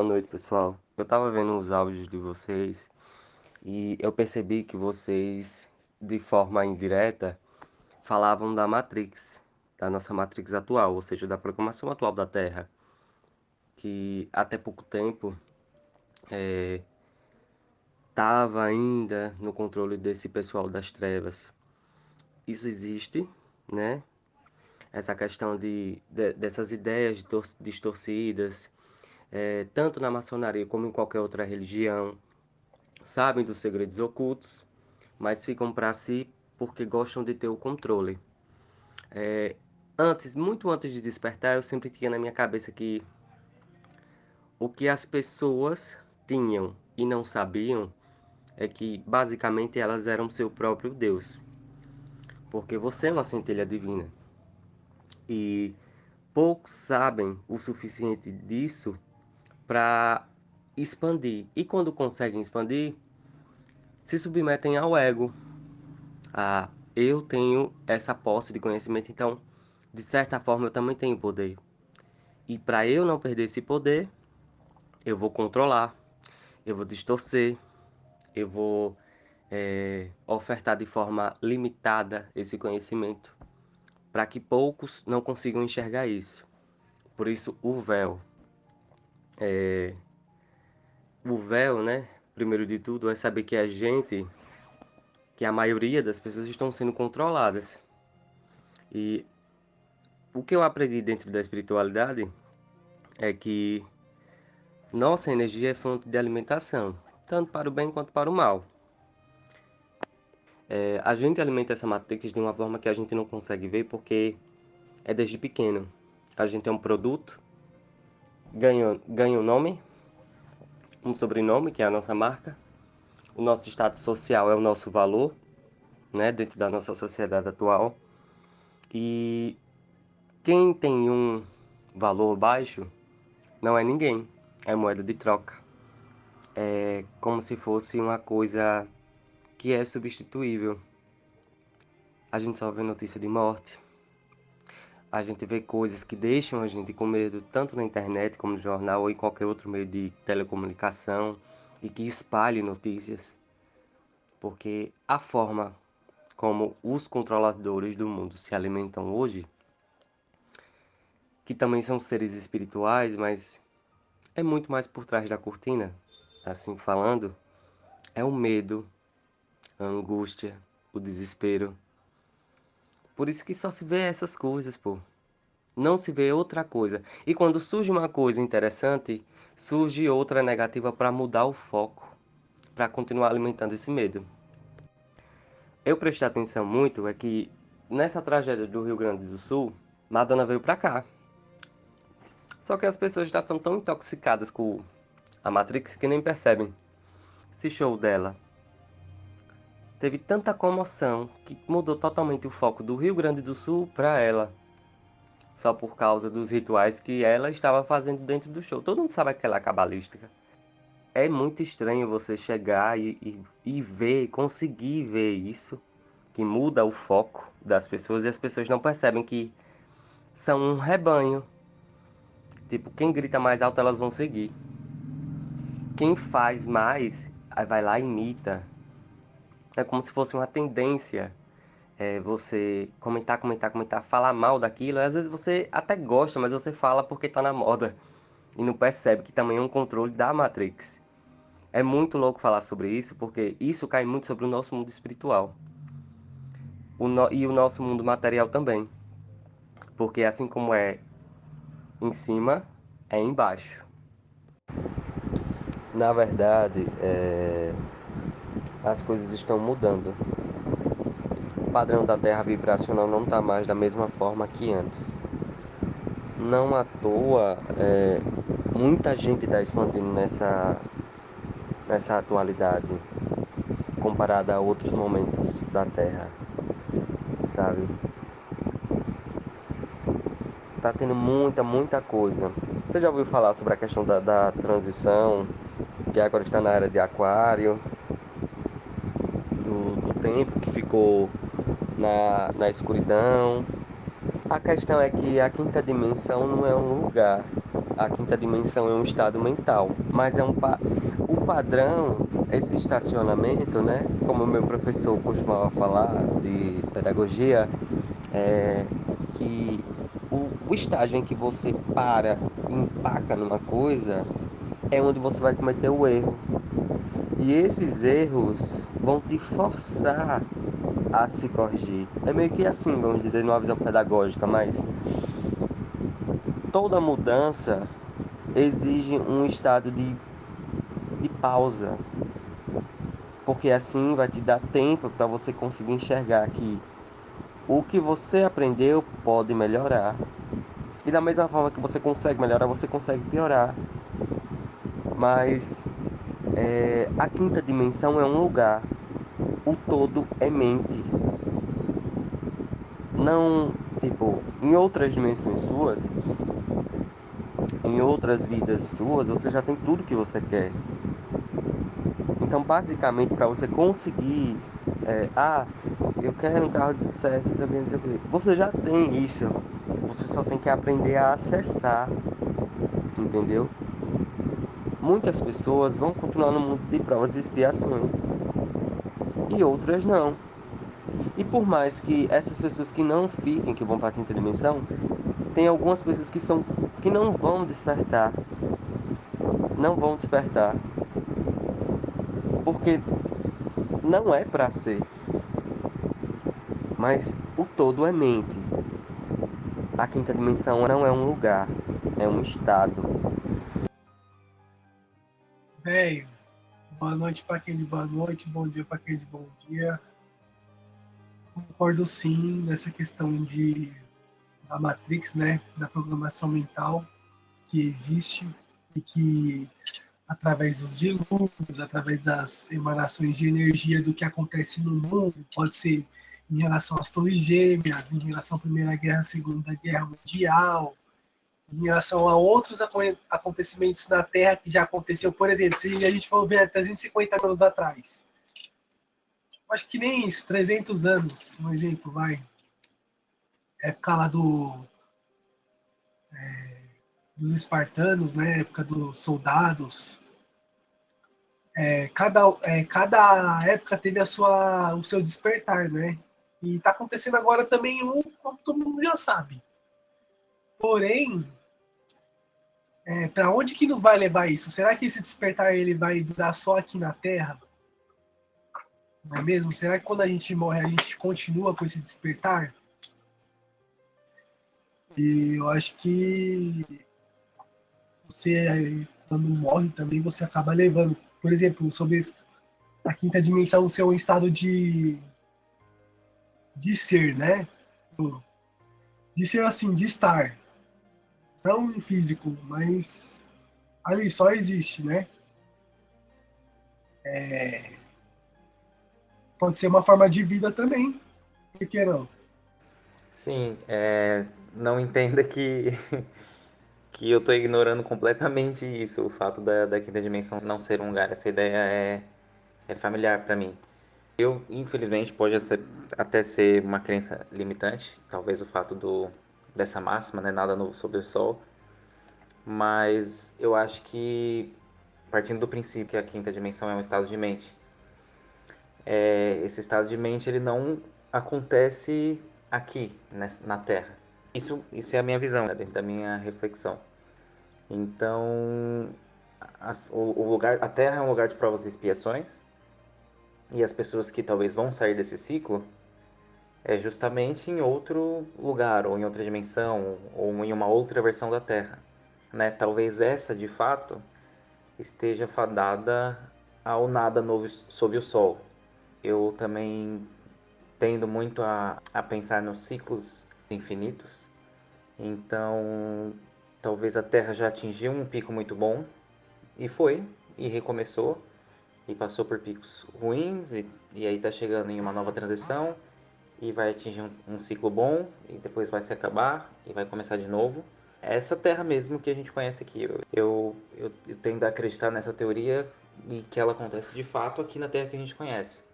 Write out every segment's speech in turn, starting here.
Boa noite, pessoal. Eu tava vendo os áudios de vocês e eu percebi que vocês, de forma indireta, falavam da Matrix, da nossa Matrix atual, ou seja, da programação atual da Terra, que até pouco tempo estava ainda no controle desse pessoal das trevas. Isso existe, né? Essa questão dessas ideias distorcidas, tanto na maçonaria como em qualquer outra religião, sabem dos segredos ocultos, mas ficam para si porque gostam de ter o controle. Muito antes de despertar, eu sempre tinha na minha cabeça que o que as pessoas tinham e não sabiam é que basicamente elas eram seu próprio Deus, porque você é uma centelha divina e poucos sabem o suficiente disso para expandir. E quando conseguem expandir, se submetem ao ego. Eu tenho essa posse de conhecimento, então, de certa forma, eu também tenho poder. E para eu não perder esse poder, eu vou controlar, eu vou distorcer, eu vou ofertar de forma limitada esse conhecimento, para que poucos não consigam enxergar isso. Por isso, o véu. O véu, né? Primeiro de tudo, é saber que que a maioria das pessoas estão sendo controladas. E o que eu aprendi dentro da espiritualidade é que nossa energia é fonte de alimentação, tanto para o bem quanto para o mal. A gente alimenta essa matrix de uma forma que a gente não consegue ver porque é desde pequeno. A gente é um produto, ganha um nome, um sobrenome, que é a nossa marca. O nosso status social é o nosso valor, né, dentro da nossa sociedade atual. E quem tem um valor baixo não é ninguém, é moeda de troca. É como se fosse uma coisa que é substituível. A gente só vê notícia de morte. A gente vê coisas que deixam a gente com medo, tanto na internet como no jornal ou em qualquer outro meio de telecomunicação, e que espalhe notícias, porque a forma como os controladores do mundo se alimentam hoje, que também são seres espirituais, mas é muito mais por trás da cortina, assim falando, é o medo, a angústia, o desespero. Por isso que só se vê essas coisas, pô. Não se vê outra coisa. E quando surge uma coisa interessante, surge outra negativa para mudar o foco, para continuar alimentando esse medo. Eu prestei atenção muito é que nessa tragédia do Rio Grande do Sul, Madonna veio para cá. Só que as pessoas já estão tão intoxicadas com a Matrix que nem percebem. Esse show dela teve tanta comoção que mudou totalmente o foco do Rio Grande do Sul para ela. Só por causa dos rituais que ela estava fazendo dentro do show. Todo mundo sabe aquela cabalística. É muito estranho você chegar e ver, conseguir ver isso, que muda o foco das pessoas e as pessoas não percebem que são um rebanho. Tipo, quem grita mais alto elas vão seguir. Quem faz mais, aí vai lá e imita. É como se fosse uma tendência. Você comentar, falar mal daquilo. Às vezes você até gosta, mas você fala porque tá na moda. E não percebe que também é um controle da Matrix. É muito louco falar sobre isso, porque isso cai muito sobre o nosso mundo espiritual. E o nosso mundo material também. Porque assim como é em cima, é embaixo. Na verdade, as coisas estão mudando. O padrão da Terra vibracional não está mais da mesma forma que antes. Não à toa, muita gente está expandindo nessa atualidade, comparada a outros momentos da Terra, sabe? Tá tendo muita coisa. Você já ouviu falar sobre a questão da transição, que agora está na era de aquário, do tempo que ficou na escuridão? A questão é que a quinta dimensão não é um lugar. a quinta dimensão é um estado mental, mas o padrão, esse estacionamento, né? Como o meu professor costumava falar de pedagogia, é que o estágio em que você para e empaca numa coisa é onde você vai cometer o erro. E esses erros vão te forçar a se corrigir. É meio que assim, vamos dizer, numa visão pedagógica, mas toda mudança exige um estado de pausa, porque assim vai te dar tempo para você conseguir enxergar que o que você aprendeu pode melhorar. E da mesma forma que você consegue melhorar, você consegue piorar. Mas a quinta dimensão é um lugar, o todo é mente. Não, tipo, em outras dimensões suas, em outras vidas suas, você já tem tudo que você quer. Então, basicamente, para você conseguir, eu quero um carro de sucesso, não sei o que, não sei o que. Você já tem isso. Você só tem que aprender a acessar, entendeu? Muitas pessoas vão continuar no mundo de provas e expiações e outras não. E por mais que essas pessoas que não fiquem, que vão para a quinta dimensão, tem algumas pessoas que não vão despertar, não vão despertar, porque não é para ser, mas o todo é mente. A quinta dimensão não é um lugar, é um estado. Velho, boa noite para quem de boa noite, bom dia para quem de bom dia. Concordo sim nessa questão da Matrix, né, da programação mental que existe e que através dos dilúvios, através das emanações de energia do que acontece no mundo, pode ser em relação às Torres Gêmeas, em relação à Primeira Guerra, Segunda Guerra Mundial, em relação a outros acontecimentos na Terra que já aconteceu. Por exemplo, se a gente for ver 350 anos atrás, acho que nem isso, 300 anos, um exemplo, vai. Época lá dos espartanos, né? Época dos soldados. Cada época teve o seu despertar, né? E está acontecendo agora também um, como todo mundo já sabe. Porém, para onde que nos vai levar isso? Será que esse despertar ele vai durar só aqui na Terra? Não é mesmo? Será que quando a gente morre a gente continua com esse despertar? E eu acho que você, quando morre também, você acaba levando, por exemplo, sobre a quinta dimensão ser um estado de ser, né? De ser assim, de estar. Não físico, mas ali só existe, né? Pode ser uma forma de vida também, por que não? Sim, não entenda que, que eu estou ignorando completamente isso, o fato da quinta dimensão não ser um lugar. Essa ideia é familiar para mim. Eu, infelizmente, até ser uma crença limitante, talvez o fato dessa máxima, né, nada novo sob o sol, mas eu acho que, partindo do princípio que a quinta dimensão é um estado de mente, esse estado de mente ele não acontece aqui, na Terra. Isso é a minha visão, né, dentro da minha reflexão. Então, o lugar, a Terra é um lugar de provas e expiações, e as pessoas que talvez vão sair desse ciclo é justamente em outro lugar, ou em outra dimensão, ou em uma outra versão da Terra, né? Talvez essa, de fato, esteja fadada ao nada novo sob o sol. Eu também tendo muito a pensar nos ciclos infinitos. Então, talvez a Terra já atingiu um pico muito bom e foi, e recomeçou, e passou por picos ruins, e aí está chegando em uma nova transição, e vai atingir um ciclo bom, e depois vai se acabar, e vai começar de novo. É essa Terra mesmo que a gente conhece aqui. Eu tendo a acreditar nessa teoria e que ela acontece de fato aqui na Terra que a gente conhece.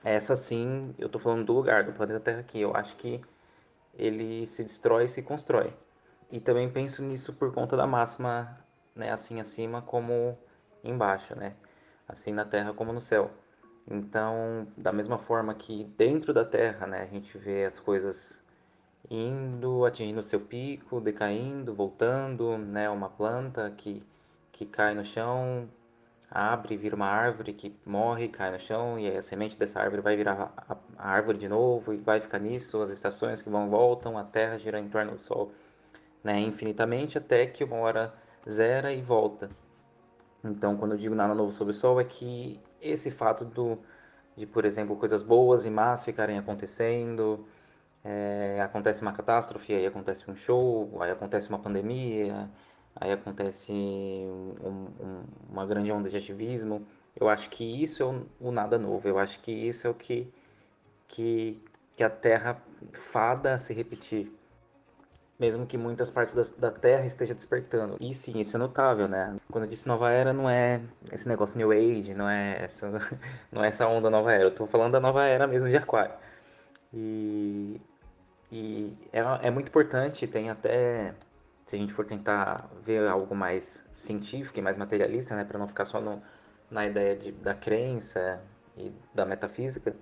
Essa sim, eu tô falando do lugar, do planeta Terra aqui. Eu acho que ele se destrói e se constrói. E também penso nisso por conta da máxima, né, assim acima como embaixo, né? Assim na terra como no céu. Então, da mesma forma que dentro da terra, né, a gente vê as coisas indo, atingindo seu pico, decaindo, voltando, né, uma planta que cai no chão, abre e vira uma árvore que morre, cai no chão, e aí a semente dessa árvore vai virar a árvore de novo, e vai ficar nisso, as estações que vão e voltam, a terra gira em torno do sol, né, infinitamente, até que uma hora zera e volta. Então, quando eu digo nada novo sob o sol, é que esse fato de, por exemplo, coisas boas e más ficarem acontecendo, acontece uma catástrofe, aí acontece um show, aí acontece uma pandemia, aí acontece uma grande onda de ativismo. Eu acho que isso é o nada novo. Eu acho que isso é o que, que a Terra fada a se repetir. Mesmo que muitas partes da Terra esteja despertando. E sim, isso é notável, né? Quando eu disse nova era, não é esse negócio New Age, não é essa, não é essa onda nova era. Eu tô falando da nova era mesmo de Aquário. E é muito importante, tem até, se a gente for tentar ver algo mais científico e mais materialista, né, para não ficar só na ideia da crença e da metafísica,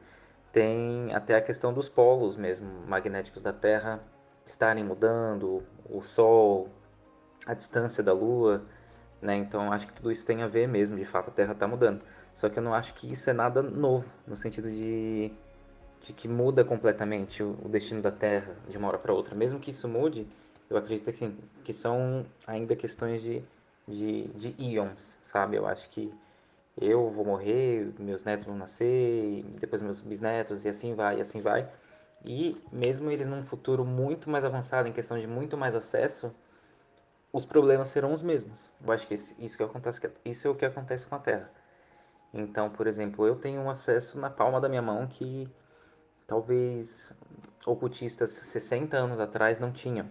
tem até a questão dos polos mesmo, magnéticos da Terra estarem mudando, o Sol, a distância da Lua, né, então acho que tudo isso tem a ver mesmo, de fato a Terra está mudando. Só que eu não acho que isso é nada novo, no sentido de que muda completamente o destino da Terra de uma hora para outra. Mesmo que isso mude, eu acredito que, sim, que são ainda questões de íons, sabe? Eu acho que eu vou morrer, meus netos vão nascer, depois meus bisnetos, e assim vai, e assim vai. E mesmo eles num futuro muito mais avançado, em questão de muito mais acesso, os problemas serão os mesmos. Eu acho que isso é o que acontece com a Terra. Então, por exemplo, eu tenho um acesso na palma da minha mão que talvez ocultistas 60 anos atrás não tinham.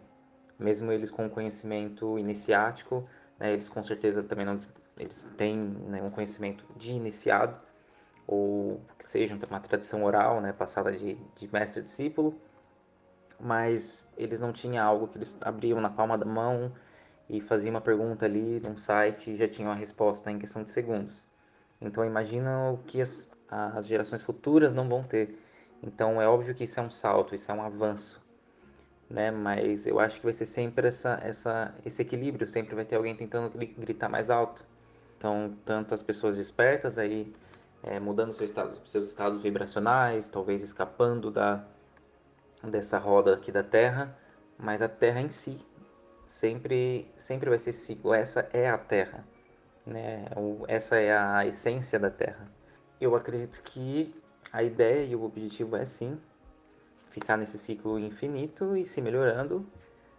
Mesmo eles com conhecimento iniciático, né, eles com certeza também não eles têm, né, um conhecimento de iniciado ou que seja uma tradição oral, né, passada de mestre a discípulo, mas eles não tinham algo que eles abriam na palma da mão e faziam uma pergunta ali num site e já tinham a resposta em questão de segundos. Então imagina o que as gerações futuras não vão ter. Então é óbvio que isso é um salto, isso é um avanço, né? Mas eu acho que vai ser sempre esse equilíbrio, sempre vai ter alguém tentando gritar mais alto. Então, tanto as pessoas despertas aí, mudando seus estados vibracionais, talvez escapando dessa roda aqui da Terra, mas a Terra em si sempre vai ser ciclo. Essa é a Terra, né? Essa é a essência da Terra. Eu acredito que a ideia e o objetivo é sim ficar nesse ciclo infinito e se melhorando,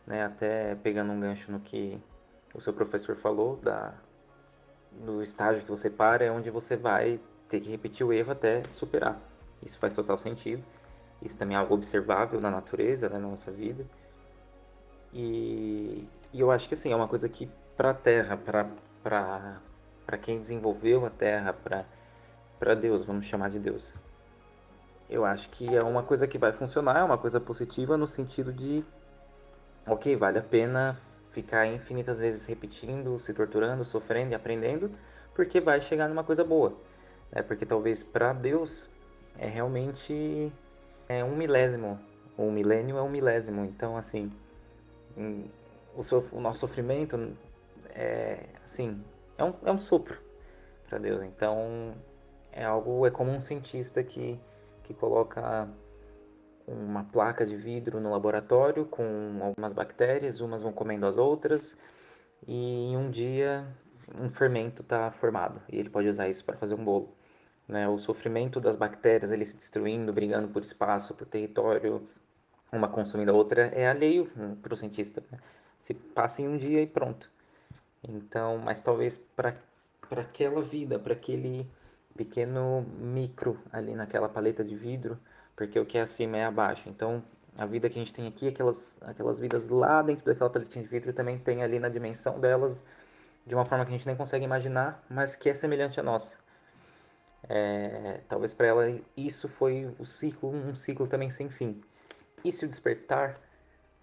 né? Até pegando um gancho no que o seu professor falou do estágio que você para, é onde você vai ter que repetir o erro até superar. Isso faz total sentido. Isso também é algo observável na natureza, né, na nossa vida. E eu acho que assim, é uma coisa que para a Terra, para quem desenvolveu a Terra, para Deus, vamos chamar de Deus. Eu acho que é uma coisa que vai funcionar, é uma coisa positiva no sentido de, ok, vale a pena ficar infinitas vezes repetindo, se torturando, sofrendo e aprendendo, porque vai chegar numa coisa boa, né? Porque talvez para Deus é realmente um milésimo, ou um milênio é um milésimo. Então, assim, hum, o nosso sofrimento assim, é um sopro para Deus. Então, é como um cientista que coloca uma placa de vidro no laboratório com algumas bactérias, umas vão comendo as outras, e em um dia um fermento está formado e ele pode usar isso para fazer um bolo. Né? O sofrimento das bactérias, ele se destruindo, brigando por espaço, por território, uma consumindo a outra, é alheio para o cientista. Né? Se passa em um dia e pronto. Então, mas talvez para aquela vida, para aquele pequeno micro ali naquela paleta de vidro, porque o que é acima é abaixo. Então, a vida que a gente tem aqui, aquelas vidas lá dentro daquela paletinha de vidro também tem ali na dimensão delas, de uma forma que a gente nem consegue imaginar, mas que é semelhante à nossa. Talvez para ela isso foi um ciclo também sem fim. E se o despertar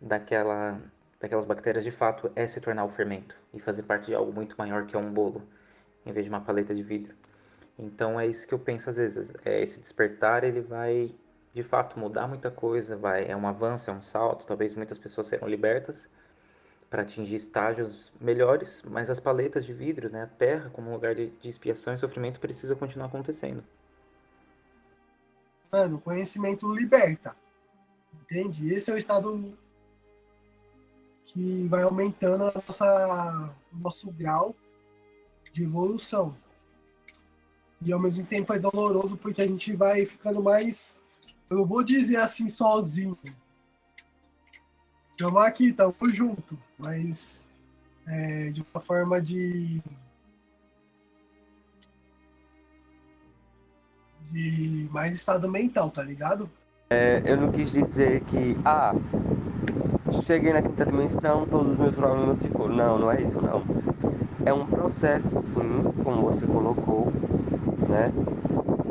daquela daquelas bactérias de fato é se tornar o fermento e fazer parte de algo muito maior que é um bolo, em vez de uma paleta de vidro. Então é isso que eu penso às vezes, esse despertar ele vai de fato mudar muita coisa, é um avanço, é um salto, talvez muitas pessoas serão libertas para atingir estágios melhores, mas as paletas de vidro, né, a terra como um lugar de expiação e sofrimento precisa continuar acontecendo. Mano, o conhecimento liberta, entende? Esse é o estado que vai aumentando o nosso grau de evolução. E ao mesmo tempo é doloroso porque a gente vai ficando mais, eu não vou dizer assim, sozinho. Estamos aqui, estamos junto, mas de uma forma de mais estado mental, tá ligado? Eu não quis dizer que, cheguei na quinta dimensão, todos os meus problemas se foram. Não, não é isso não. É um processo, sim, como você colocou, né?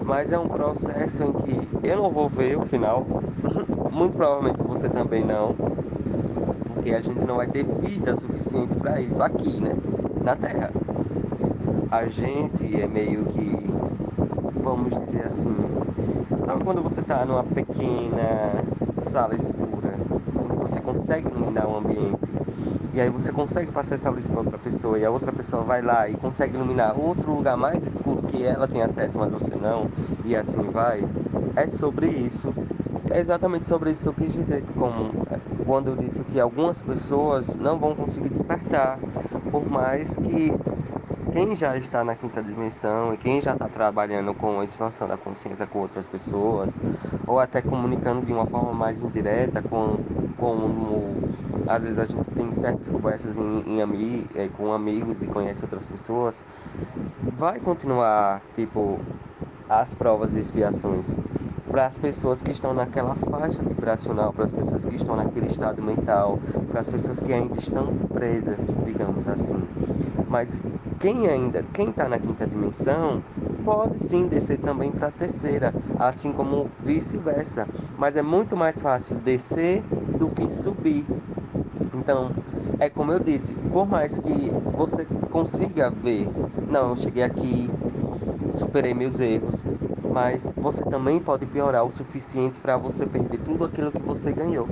Mas é um processo em que eu não vou ver o final. Muito provavelmente você também não, porque a gente não vai ter vida suficiente para isso aqui, né? Na Terra. A gente é meio que, vamos dizer assim, sabe quando você está numa pequena sala escura, em que você consegue iluminar o ambiente, e aí você consegue passar essa luz para outra pessoa, e a outra pessoa vai lá e consegue iluminar outro lugar mais escuro que ela tem acesso, mas você não, e assim vai? É sobre isso. É exatamente sobre isso que eu quis dizer, quando eu disse que algumas pessoas não vão conseguir despertar, por mais que quem já está na quinta dimensão e quem já está trabalhando com a expansão da consciência com outras pessoas, ou até comunicando de uma forma mais indireta, como às vezes a gente tem certas conversas com amigos e conhece outras pessoas, vai continuar, tipo, as provas e expiações para as pessoas que estão naquela faixa vibracional, para as pessoas que estão naquele estado mental, para as pessoas que ainda estão presas, digamos assim. Mas quem está na quinta dimensão, pode sim descer também para a terceira, assim como vice-versa. Mas é muito mais fácil descer do que subir. Então, é como eu disse, por mais que você consiga ver, não, eu cheguei aqui, superei meus erros, mas você também pode piorar o suficiente para você perder tudo aquilo que você ganhou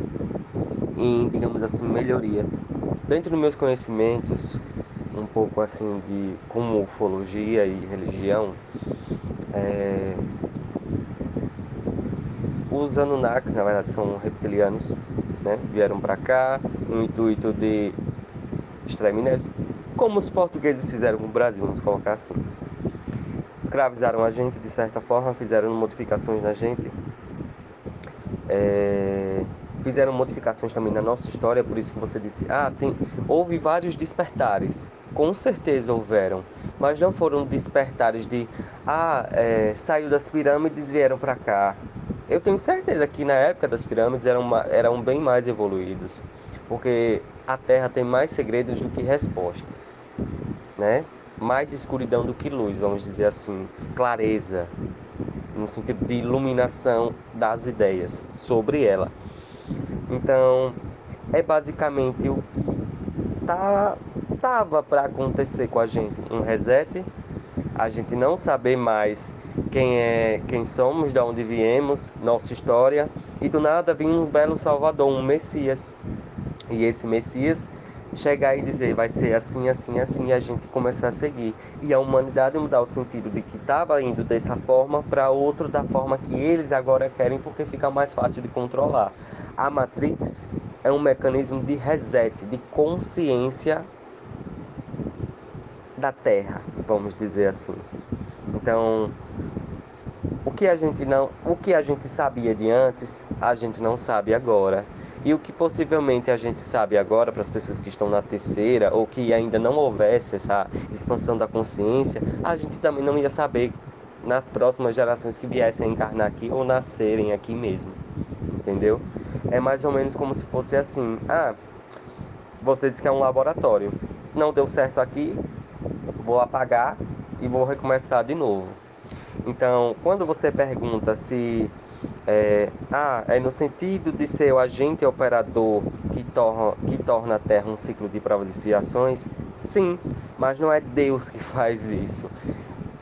em, digamos assim, melhoria. Dentro dos meus conhecimentos, um pouco assim de como ufologia e religião, os Anunnakis, na verdade, são reptilianos, né? Vieram para cá no intuito de extrair minérios, como os portugueses fizeram com o Brasil, vamos colocar assim. Escravizaram a gente de certa forma, fizeram modificações na gente, fizeram modificações também na nossa história, por isso que você disse, houve vários despertares. Com certeza houveram, mas não foram despertares de, saiu das pirâmides e vieram para cá. Eu tenho certeza que na época das pirâmides eram bem mais evoluídos, porque a Terra tem mais segredos do que respostas, né? Mais escuridão do que luz, vamos dizer assim, clareza, no sentido de iluminação das ideias sobre ela. Então, é basicamente o que tava para acontecer com a gente, um reset, a gente não saber mais quem somos, de onde viemos, nossa história, e do nada vir um belo salvador, um Messias. E esse Messias chegar e dizer vai ser assim, assim, assim, e a gente começar a seguir. E a humanidade mudar o sentido de que estava indo dessa forma para outro da forma que eles agora querem, porque fica mais fácil de controlar. A Matrix é um mecanismo de reset, de consciência da Terra, vamos dizer assim. Então, o que a gente sabia de antes, a gente não sabe agora. E o que possivelmente a gente sabe agora para as pessoas que estão na terceira ou que ainda não houvesse essa expansão da consciência, a gente também não ia saber nas próximas gerações que viessem a encarnar aqui ou nascerem aqui mesmo. Entendeu? É mais ou menos como se fosse assim: você disse que é um laboratório. Não deu certo aqui, vou apagar e vou recomeçar de novo. Então, quando você pergunta se É no sentido de ser o agente operador que torna a Terra um ciclo de provas e expiações? Sim, mas não é Deus que faz isso.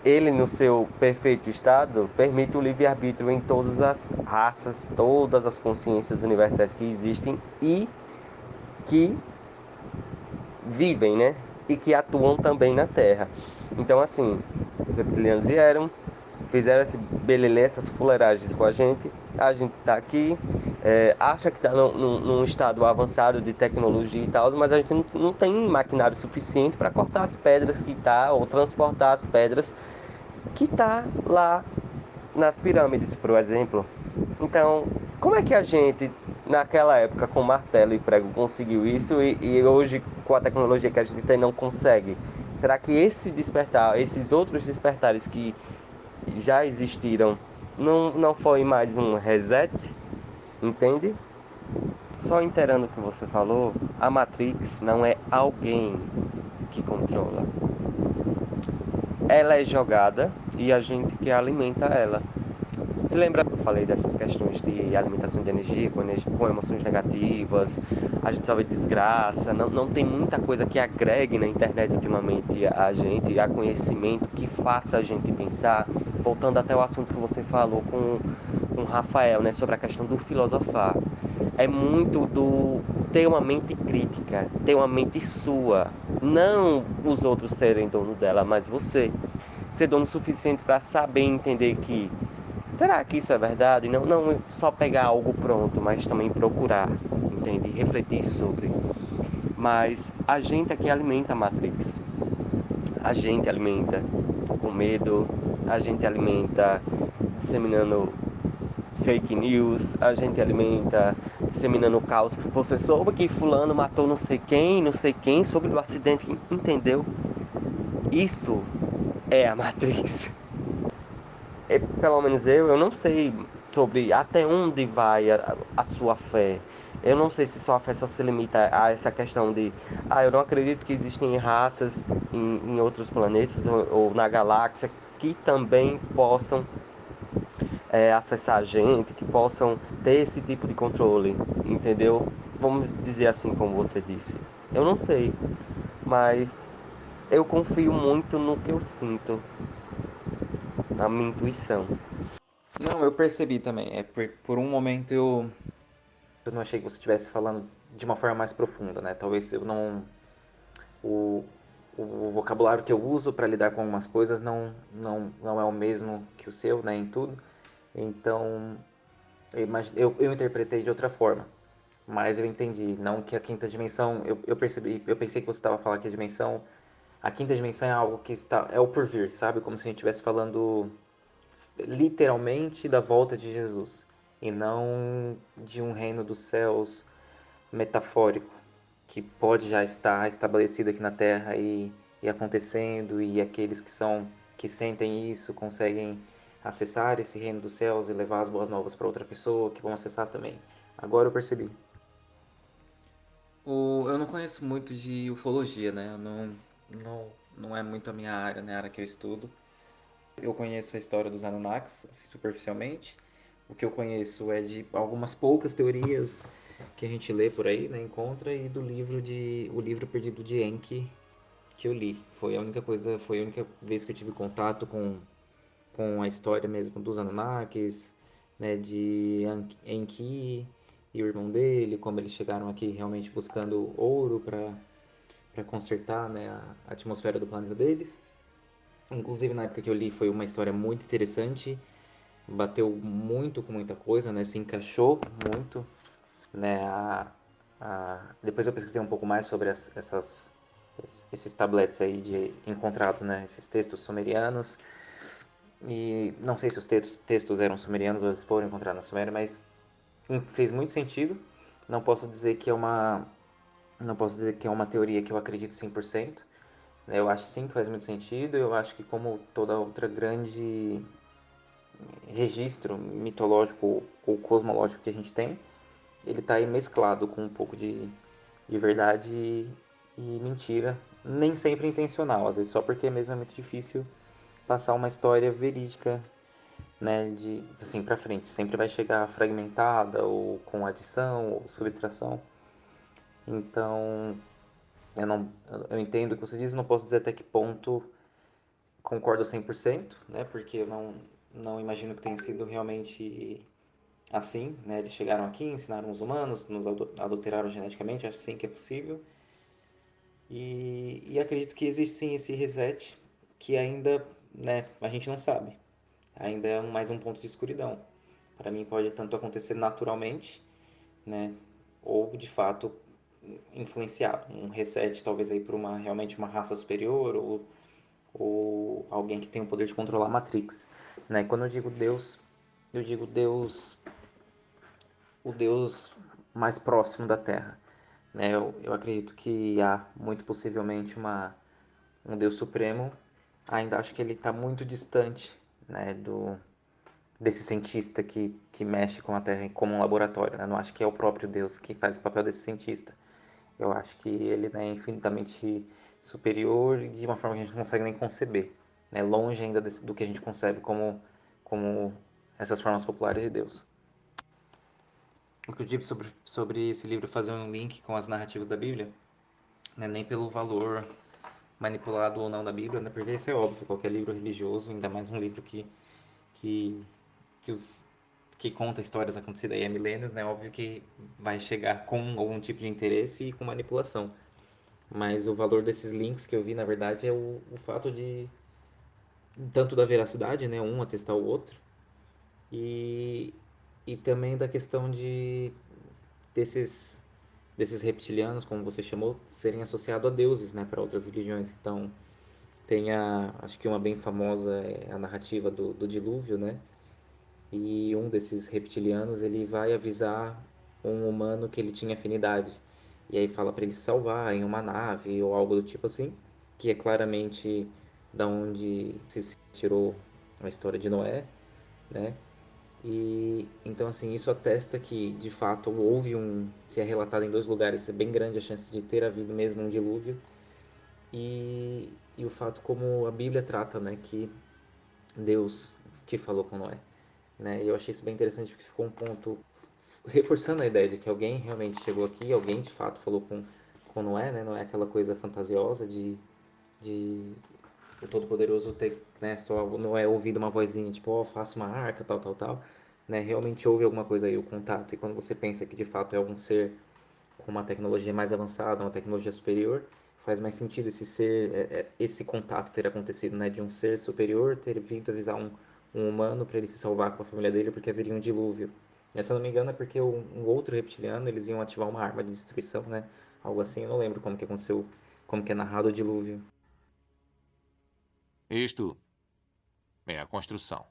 Ele, no seu perfeito estado, permite o livre-arbítrio em todas as raças, todas as consciências universais que existem e que vivem, né? E que atuam também na Terra. Então, assim, os reptilianos vieram, fizeram esse belelê, essas fuleiragens com a gente tá aqui, acha que tá num estado avançado de tecnologia e tal, mas a gente não tem maquinário suficiente para cortar as pedras que tá, ou transportar as pedras que tá lá nas pirâmides, por exemplo. Então, como é que a gente, naquela época, com martelo e prego, conseguiu isso e hoje, com a tecnologia que a gente tem, não consegue? Será que esse despertar, esses outros despertares que já existiram, não foi mais um reset? Entende? Só inteirando o que você falou, a Matrix não é alguém que controla. Ela é jogada e a gente que alimenta ela. Se lembra que eu falei dessas questões de alimentação de energia, com emoções negativas, a gente só vê desgraça, não tem muita coisa que agregue na internet ultimamente a gente, a conhecimento, que faça a gente pensar, voltando até o assunto que você falou com o Rafael, né, sobre a questão do filosofar. É muito do ter uma mente crítica, ter uma mente sua, não os outros serem dono dela, mas você ser dono suficiente para saber entender que será que isso é verdade? Não só pegar algo pronto, mas também procurar, entende? Refletir sobre. Mas a gente é que alimenta a Matrix. A gente alimenta com medo, a gente alimenta disseminando fake news, a gente alimenta disseminando caos. Você soube que fulano matou não sei quem, sobre o acidente, entendeu? Isso é a Matrix. Pelo menos eu não sei sobre até onde vai a sua fé. Eu não sei se sua fé só se limita a essa questão de, eu não acredito que existem raças em outros planetas ou na galáxia que também possam acessar a gente, que possam ter esse tipo de controle, entendeu? Vamos dizer assim como você disse. Eu não sei, mas eu confio muito no que eu sinto, na minha intuição. Não, eu percebi também. Por um momento eu não achei que você estivesse falando de uma forma mais profunda, né? Talvez eu não. O, o vocabulário que eu uso para lidar com algumas coisas não é o mesmo que o seu, né? Em tudo. Então, eu interpretei de outra forma. Mas eu entendi. Não que a quinta dimensão. Eu percebi. Eu pensei que você estava falando que a dimensão. A quinta dimensão é algo que está. É o por vir, sabe? Como se a gente estivesse falando literalmente da volta de Jesus e não de um reino dos céus metafórico que pode já estar estabelecido aqui na Terra e acontecendo, e aqueles que sentem isso conseguem acessar esse reino dos céus e levar as boas novas para outra pessoa que vão acessar também. Agora eu percebi. Eu não conheço muito de ufologia, né? Não é muito a minha área, né? A área que eu estudo. Eu conheço a história dos Anunnakis, assim, superficialmente. O que eu conheço é de algumas poucas teorias que a gente lê por aí, né, encontra, e do o livro perdido de Enki que eu li. Foi a única vez que eu tive contato com a história mesmo dos Anunnakis, né, de Enki e o irmão dele, como eles chegaram aqui realmente buscando ouro para consertar, né, a atmosfera do planeta deles. Inclusive, na época que eu li, foi uma história muito interessante, bateu muito com muita coisa, né? Se encaixou muito, né? Depois eu pesquisei um pouco mais sobre esses tabletes aí de encontrados, né? Esses textos sumerianos. E não sei se os textos eram sumerianos ou eles foram encontrados na Suméria, mas fez muito sentido. Não posso dizer que é uma não posso dizer que é uma teoria que eu acredito 100%. Eu acho sim que faz muito sentido. Eu acho que, como toda outra grande registro mitológico ou cosmológico que a gente tem, ele está aí mesclado com um pouco de verdade e mentira, nem sempre intencional, às vezes só porque mesmo é muito difícil passar uma história verídica né, de assim para frente. Sempre vai chegar fragmentada ou com adição ou subtração. Então, eu entendo o que você diz, não posso dizer até que ponto concordo 100%, né, porque eu não imagino que tenha sido realmente assim, né? Eles chegaram aqui, ensinaram os humanos, nos adulteraram geneticamente, acho sim que é possível. E acredito que existe sim esse reset que ainda, né, a gente não sabe. Ainda é mais um ponto de escuridão. Para mim pode tanto acontecer naturalmente, né, ou de fato influenciado, um reset talvez aí por realmente uma raça superior ou alguém que tem o poder de controlar a Matrix, né? Quando eu digo Deus, o Deus mais próximo da Terra, né? Eu acredito que há muito possivelmente um Deus supremo. Ainda acho que ele está muito distante, né, desse cientista que mexe com a Terra como um laboratório, né? Não acho que é o próprio Deus que faz o papel desse cientista. Eu acho que ele, né, é infinitamente superior e de uma forma que a gente não consegue nem conceber, né? Longe ainda do que a gente concebe como essas formas populares de Deus. O que eu digo sobre esse livro fazer um link com as narrativas da Bíblia, né, nem pelo valor manipulado ou não da Bíblia, né, porque isso é óbvio, qualquer livro religioso, ainda mais um livro que, que, os, que conta histórias acontecidas aí há milênios, né, óbvio que vai chegar com algum tipo de interesse e com manipulação. Mas o valor desses links que eu vi, na verdade, é o fato de tanto da veracidade, né, um atestar o outro, e, e também da questão desses desses reptilianos, como você chamou, serem associados a deuses, né, para outras religiões. Então, acho que uma bem famosa é a narrativa do dilúvio, né? E um desses reptilianos, ele vai avisar um humano que ele tinha afinidade. E aí fala para ele se salvar em uma nave ou algo do tipo assim, que é claramente da onde se tirou a história de Noé, né? E então assim, isso atesta que de fato houve se é relatado em dois lugares, é bem grande a chance de ter havido mesmo um dilúvio. E o fato como a Bíblia trata, né, que Deus que falou com Noé, né? E eu achei isso bem interessante porque ficou um ponto reforçando a ideia de que alguém realmente chegou aqui, alguém de fato falou com Noé, né? Não é aquela coisa fantasiosa de o Todo-Poderoso ter, né, só não é ouvido uma vozinha, tipo, ó, faça uma arca, tal, tal, tal, né? Realmente houve alguma coisa aí, o contato. E quando você pensa que de fato é algum ser com uma tecnologia mais avançada, uma tecnologia superior, faz mais sentido esse ser, esse contato ter acontecido, né? De um ser superior ter vindo avisar um humano para ele se salvar com a família dele porque haveria um dilúvio. E, se eu não me engano é porque um outro reptiliano, eles iam ativar uma arma de destruição, né? Algo assim, eu não lembro como que aconteceu, como que é narrado o dilúvio. Isto é a construção.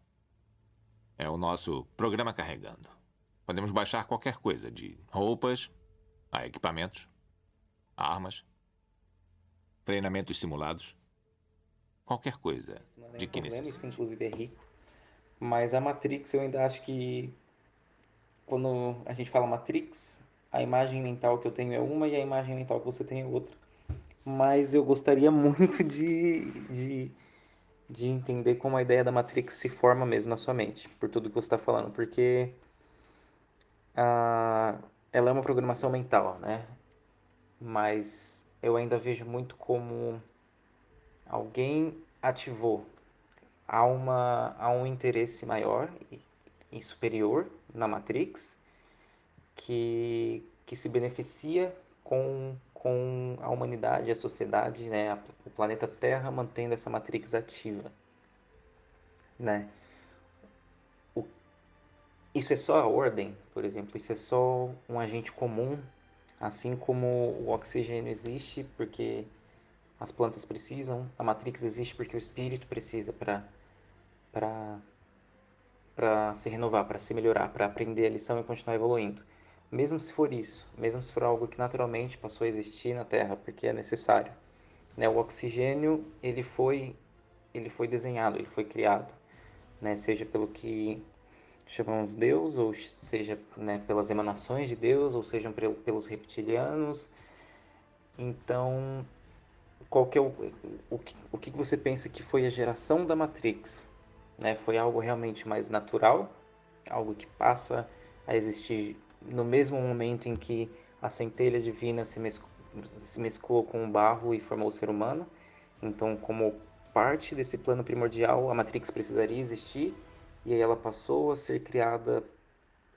É o nosso programa carregando. Podemos baixar qualquer coisa, de roupas a equipamentos, armas, treinamentos simulados, qualquer coisa Isso não é de nenhum que problema, isso necessite. inclusive é rico. Mas a Matrix, eu ainda acho que quando a gente fala Matrix, a imagem mental que eu tenho é uma e a imagem mental que você tem é outra. Mas eu gostaria muito de entender como a ideia da Matrix se forma mesmo na sua mente, por tudo que você está falando, porque ah, ela é uma programação mental, né? Mas eu ainda vejo muito como alguém ativou há um interesse maior e superior na Matrix que se beneficia com a humanidade, a sociedade, né, o planeta Terra mantendo essa Matrix ativa, né? O, isso é só a ordem, por exemplo, isso é só um agente comum, assim como o oxigênio existe porque as plantas precisam, a Matrix existe porque o espírito precisa para para se renovar, para se melhorar, para aprender a lição e continuar evoluindo. Mesmo se for isso, mesmo se for algo que naturalmente passou a existir na Terra, porque é necessário, né? O oxigênio ele foi desenhado, ele foi criado, né? Seja pelo que chamamos Deus, ou seja, né, pelas emanações de Deus, ou sejam pelos reptilianos. Então, qual que é o que você pensa que foi a geração da Matrix? né? Foi algo realmente mais natural, algo que passa a existir no mesmo momento em que a centelha divina se mesclou com o barro e formou o ser humano. Então, como parte desse plano primordial, a Matrix precisaria existir, e aí ela passou a ser criada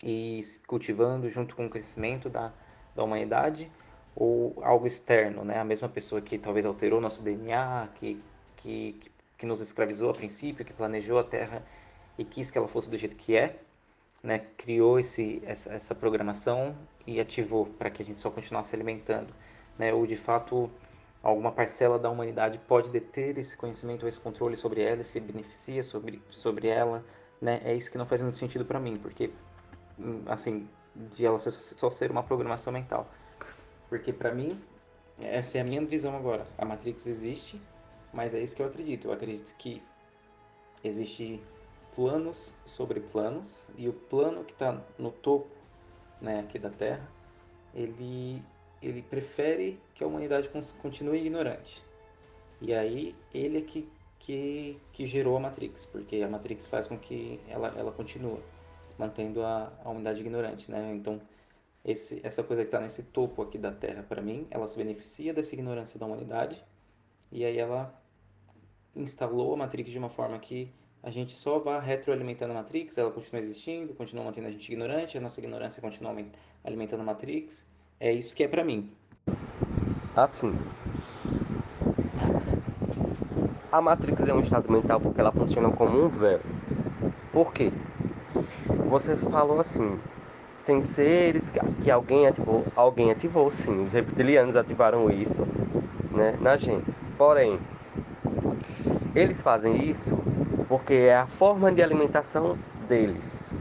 e cultivando junto com o crescimento da humanidade, ou algo externo, né? A mesma pessoa que talvez alterou nosso DNA, que, que nos escravizou a princípio, que planejou a Terra e quis que ela fosse do jeito que é, né? Criou essa programação e ativou para que a gente só continuasse se alimentando, né? Ou de fato alguma parcela da humanidade pode deter esse conhecimento ou esse controle sobre ela e se beneficia sobre ela, né? É isso que não faz muito sentido para mim, porque assim, de ela só ser uma programação mental. Porque para mim, essa é a minha visão agora. A Matrix existe, mas é isso que eu acredito. Eu acredito que existe planos sobre planos, e o plano que está no topo, né, aqui da Terra, ele, ele prefere que a humanidade continue ignorante. E aí ele é que gerou a Matrix, porque a Matrix faz com que ela continue mantendo a humanidade ignorante, né? Então, essa coisa que está nesse topo aqui da Terra, para mim, ela se beneficia dessa ignorância da humanidade, e aí ela instalou a Matrix de uma forma que a gente só vá retroalimentando a Matrix, ela continua existindo, continua mantendo a gente ignorante, a nossa ignorância continua alimentando a Matrix. É isso que é para mim. Assim, a Matrix é um estado mental porque ela funciona como um véu. Por quê? Você falou assim, tem seres que alguém ativou, sim, os reptilianos ativaram isso, né, na gente. Porém, eles fazem isso porque é a forma de alimentação deles.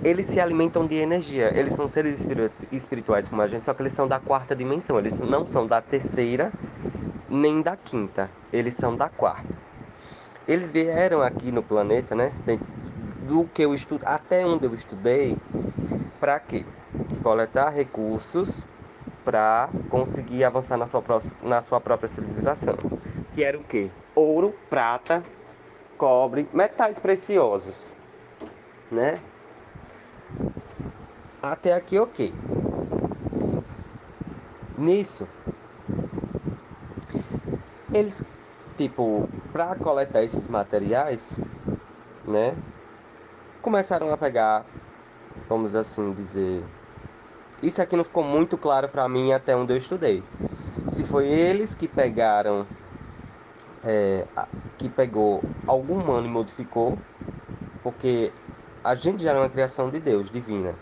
Eles se alimentam de energia. Eles são seres espirituais como a gente, só que eles são da quarta dimensão. Eles não são da terceira nem da quinta. Eles são da quarta. Eles vieram aqui no planeta, né? Dentro do que eu estudo, até onde eu estudei, para quê? Coletar recursos para conseguir avançar na sua própria civilização. Que era o quê? Ouro, prata, cobre, metais preciosos, né? Até aqui, ok. Nisso, eles, tipo, para coletar esses materiais, né? Começaram a pegar, vamos assim dizer. Isso aqui não ficou muito claro para mim até onde eu estudei. Se foi eles que pegaram, que pegou algum humano e modificou, porque a gente já era uma criação de Deus, divina.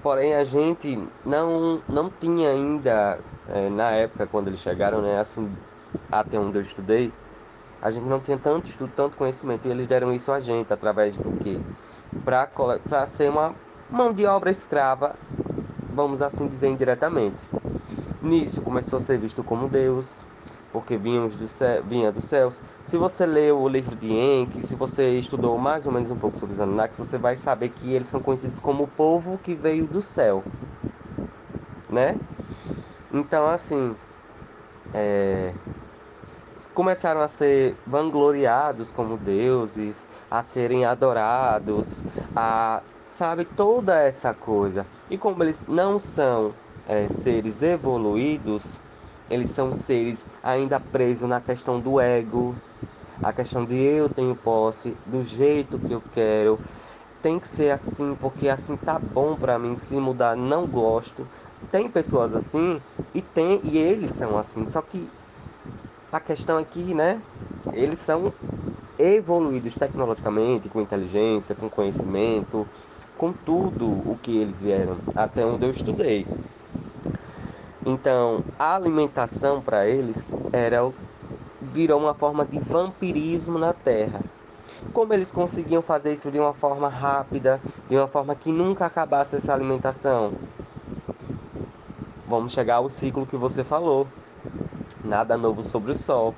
Porém, a gente não tinha ainda, na época quando eles chegaram, né, assim, até onde eu estudei, a gente não tinha tanto estudo, tanto conhecimento, e eles deram isso a gente através do quê? Para ser uma mão de obra escrava, vamos assim dizer indiretamente. Nisso começou a ser visto como Deus, porque vinha dos céus. Se você leu o livro de Enki, se você estudou mais ou menos um pouco sobre os Anunnakis, você vai saber que eles são conhecidos como o povo que veio do céu, né? Então, assim, começaram a ser vangloriados como deuses, a serem adorados, sabe, toda essa coisa. E como eles não são seres evoluídos, eles são seres ainda presos na questão do ego, a questão de eu tenho posse, do jeito que eu quero, tem que ser assim porque assim tá bom pra mim, se mudar não gosto. Tem pessoas assim e eles são assim, só que a questão é que, né, eles são evoluídos tecnologicamente, com inteligência, com conhecimento, com tudo o que eles vieram, até onde eu estudei. Então, a alimentação para eles virou uma forma de vampirismo na Terra. Como eles conseguiam fazer isso de uma forma rápida, de uma forma que nunca acabasse essa alimentação? Vamos chegar ao ciclo que você falou. Nada novo sobre o sol.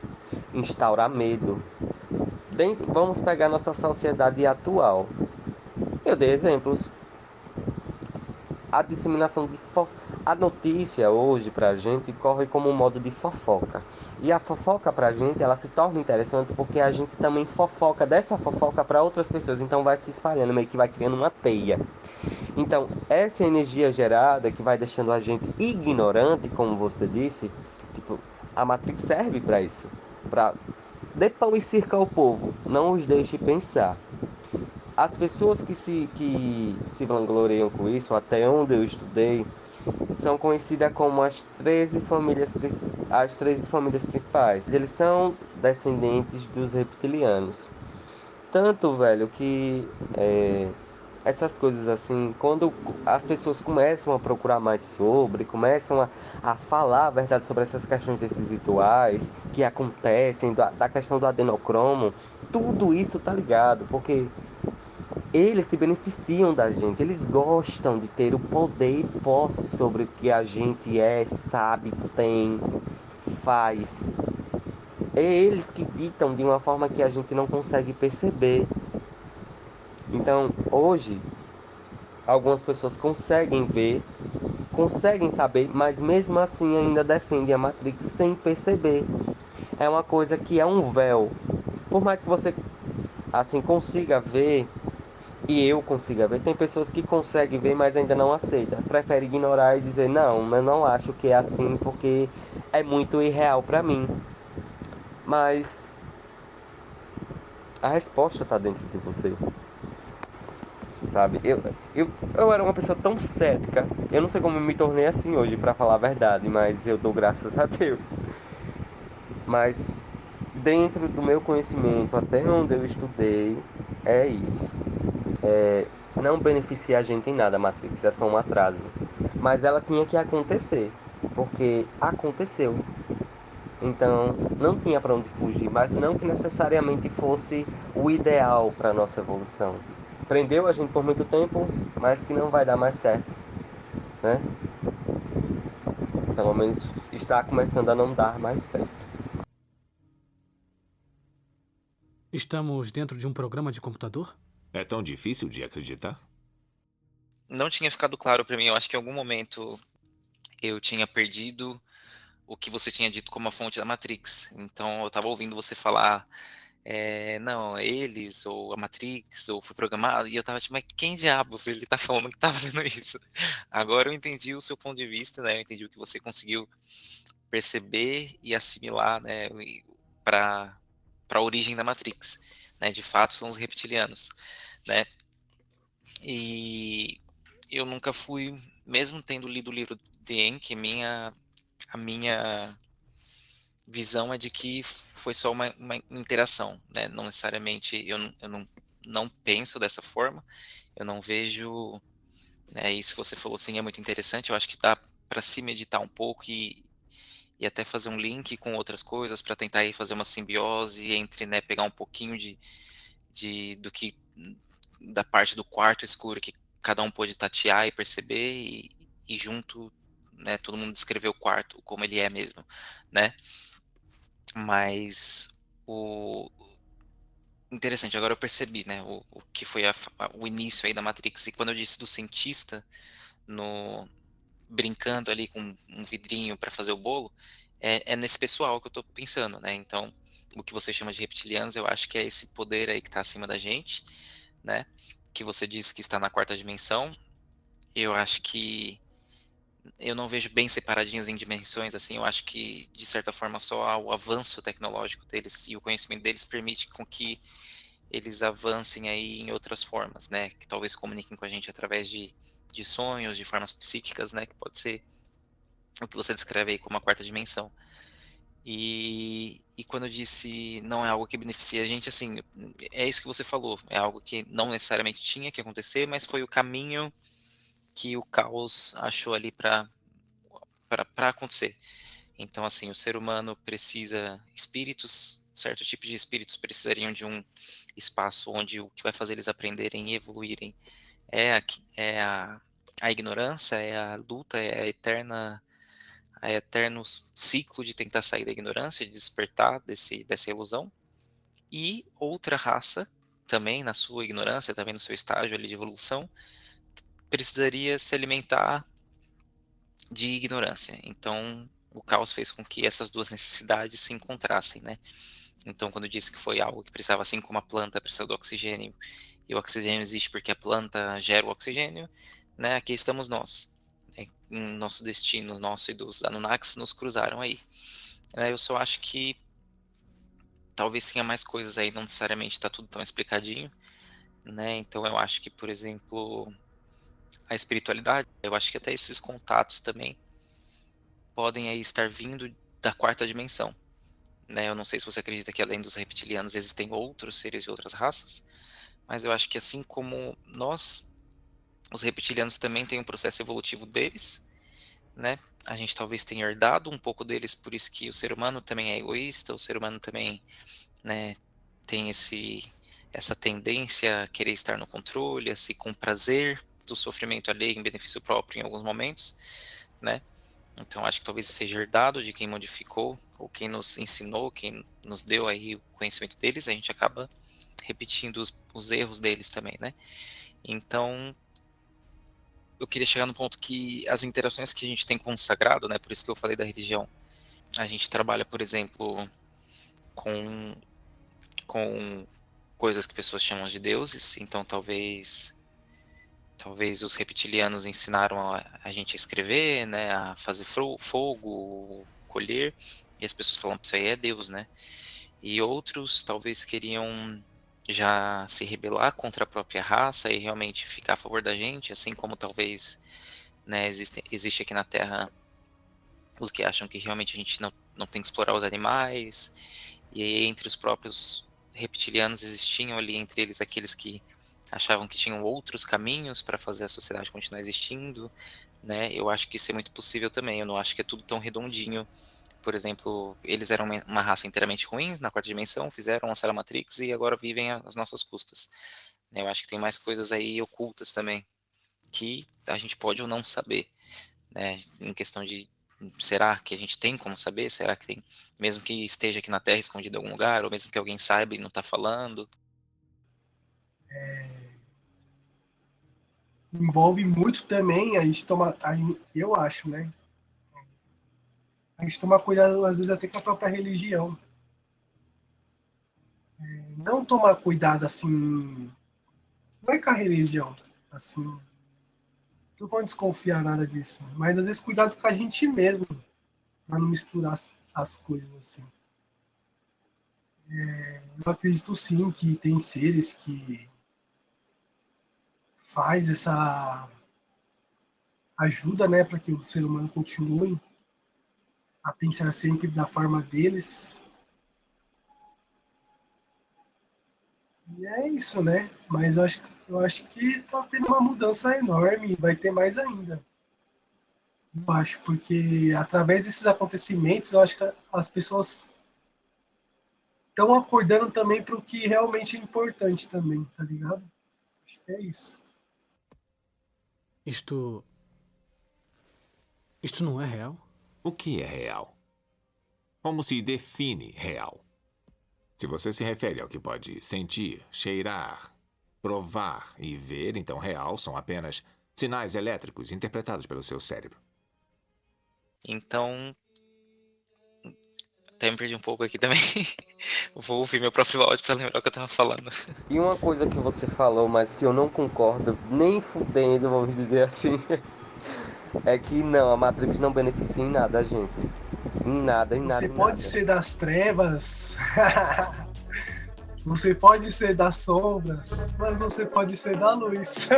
Instaurar medo. Vamos pegar nossa sociedade atual. Eu dei exemplos. A disseminação A notícia hoje pra gente corre como um modo de fofoca. E a fofoca pra gente, ela se torna interessante porque a gente também fofoca dessa fofoca pra outras pessoas. Então vai se espalhando, meio que vai criando uma teia. Então, essa energia gerada que vai deixando a gente ignorante, como você disse, tipo, a Matrix serve pra isso. Pra dê pão e circa ao povo, não os deixe pensar. As pessoas que se vangloriam com isso, até onde eu estudei, são conhecidas como as 13 famílias principais. Eles são descendentes dos reptilianos. Tanto, velho, que essas coisas assim, quando as pessoas começam a procurar mais sobre, começam a falar a verdade sobre essas questões desses rituais que acontecem, da questão do adenocromo, tudo isso tá ligado, porque eles se beneficiam da gente, eles gostam de ter o poder e posse sobre o que a gente é, sabe, tem, faz. É eles que ditam de uma forma que a gente não consegue perceber. Então, hoje, algumas pessoas conseguem ver, conseguem saber, mas mesmo assim ainda defendem a Matrix sem perceber. É uma coisa que é um véu. Por mais que você assim consiga ver, e eu consiga ver, tem pessoas que conseguem ver, mas ainda não aceita. Prefere ignorar e dizer, não, eu não acho que é assim porque é muito irreal pra mim. Mas a resposta tá dentro de você, sabe? Eu era uma pessoa tão cética. Eu não sei como me tornei assim hoje, pra falar a verdade, mas eu dou graças a Deus. Mas dentro do meu conhecimento, até onde eu estudei, é isso. Não beneficia a gente em nada, a Matrix, é só um atraso. Mas ela tinha que acontecer, porque aconteceu. Então, não tinha para onde fugir, mas não que necessariamente fosse o ideal para nossa evolução. Prendeu a gente por muito tempo, mas que não vai dar mais certo, né? Pelo menos está começando a não dar mais certo. Estamos dentro de um programa de computador? É tão difícil de acreditar? Não tinha ficado claro para mim. Eu acho que em algum momento eu tinha perdido o que você tinha dito como a fonte da Matrix. Então eu estava ouvindo você falar, não, eles, ou a Matrix, ou foi programado, e eu estava tipo, mas quem diabos ele está falando que está fazendo isso? Agora eu entendi o seu ponto de vista, né? Eu entendi o que você conseguiu perceber e assimilar, né, para a origem da Matrix, né? De fato são os reptilianos, né? E eu nunca fui, mesmo tendo lido o livro de Enki, a minha visão é de que foi só uma interação, né? Não necessariamente, eu não penso dessa forma, eu não vejo, né, isso que você falou sim é muito interessante, eu acho que dá para se meditar um pouco e até fazer um link com outras coisas para tentar aí fazer uma simbiose entre, né, pegar um pouquinho do que da parte do quarto escuro que cada um pôde tatear e perceber e junto, né, todo mundo descrever o quarto como ele é mesmo, né? Mas o interessante, agora eu percebi, né, o que foi o início aí da Matrix. E quando eu disse do cientista no brincando ali com um vidrinho para fazer o bolo, é nesse pessoal que eu tô pensando, né? Então, o que você chama de reptilianos, eu acho que é esse poder aí que está acima da gente, né? Que você disse que está na quarta dimensão. Eu acho que eu não vejo bem separadinhos em dimensões assim. Eu acho que de certa forma só o avanço tecnológico deles e o conhecimento deles permite com que eles avancem aí em outras formas, né? Que talvez comuniquem com a gente através de sonhos, de formas psíquicas, né? Que pode ser o que você descreve aí como a quarta dimensão. E quando eu disse não é algo que beneficia a gente, assim, é isso que você falou. É algo que não necessariamente tinha que acontecer, mas foi o caminho que o caos achou ali para acontecer. Então, assim, o ser humano precisa espíritos, certos tipos de espíritos precisariam de um espaço onde o que vai fazer eles aprenderem e evoluírem é a ignorância, é a luta, é a eterno ciclo de tentar sair da ignorância, de despertar dessa ilusão. E outra raça, também na sua ignorância, também no seu estágio ali de evolução, precisaria se alimentar de ignorância. Então, o caos fez com que essas duas necessidades se encontrassem, né? Então, quando eu disse que foi algo que precisava, assim como a planta precisa do oxigênio, e o oxigênio existe porque a planta gera o oxigênio, né? Aqui estamos nós. Né? Nosso destino, nosso e dos Anunnakis, nos cruzaram aí. Eu só acho que talvez tenha mais coisas aí, não necessariamente está tudo tão explicadinho, né? Então, eu acho que, por exemplo, a espiritualidade, eu acho que até esses contatos também podem aí estar vindo da quarta dimensão, né? Eu não sei se você acredita que além dos reptilianos existem outros seres de outras raças, mas eu acho que assim como nós, os reptilianos também têm um processo evolutivo deles, né? A gente talvez tenha herdado um pouco deles, por isso que o ser humano também é egoísta, o ser humano também, né, tem essa tendência a querer estar no controle, a se comprazer do sofrimento alheio em benefício próprio em alguns momentos, né? Então acho que talvez seja herdado de quem modificou, ou quem nos ensinou, quem nos deu aí o conhecimento deles, a gente acaba repetindo os erros deles também, né? Então eu queria chegar no ponto que as interações que a gente tem com o sagrado, né? Por isso que eu falei da religião. A gente trabalha, por exemplo, com, com coisas que pessoas chamam de deuses, então talvez os reptilianos ensinaram a gente a escrever, né, a fazer fogo, colher, e as pessoas falam que isso aí é Deus, né? E outros talvez queriam já se rebelar contra a própria raça e realmente ficar a favor da gente, assim como talvez, né, existe aqui na Terra os que acham que realmente a gente não tem que explorar os animais, e aí, entre os próprios reptilianos existiam ali entre eles aqueles que achavam que tinham outros caminhos para fazer a sociedade continuar existindo, né? Eu acho que isso é muito possível também. Eu não acho que é tudo tão redondinho. Por exemplo, eles eram uma raça inteiramente ruins na quarta dimensão, fizeram, lançaram a Matrix e agora vivem às nossas custas. Eu acho que tem mais coisas aí ocultas também que a gente pode ou não saber, né? Em questão de será que a gente tem como saber? Será que tem, mesmo que esteja aqui na Terra escondido em algum lugar, ou mesmo que alguém saiba e não está falando? Envolve muito também, a gente toma, eu acho, né? A gente toma cuidado, às vezes, até com a própria religião. Não tomar cuidado, assim, não é com a religião, assim, não tô falando desconfiar nada disso, mas às vezes cuidado com a gente mesmo, para não misturar as coisas, assim. Eu acredito sim que tem seres que faz essa ajuda, né, para que o ser humano continue a pensar sempre da forma deles. E é isso, né? Mas eu acho que tá tendo uma mudança enorme e vai ter mais ainda. Eu acho, porque através desses acontecimentos, eu acho que as pessoas estão acordando também para o que realmente é importante também, tá ligado? Acho que é isso. Isto não é real? O que é real? Como se define real? Se você se refere ao que pode sentir, cheirar, provar e ver, então real são apenas sinais elétricos interpretados pelo seu cérebro. Então, até me perdi um pouco aqui também. Vou ouvir meu próprio áudio para lembrar o que eu estava falando. E uma coisa que você falou, mas que eu não concordo nem fudendo, vamos dizer assim, é que não, a Matrix não beneficia em nada a gente. Em nada, em nada, Você em pode nada. ser das trevas, você pode ser das sombras, mas você pode ser da luz.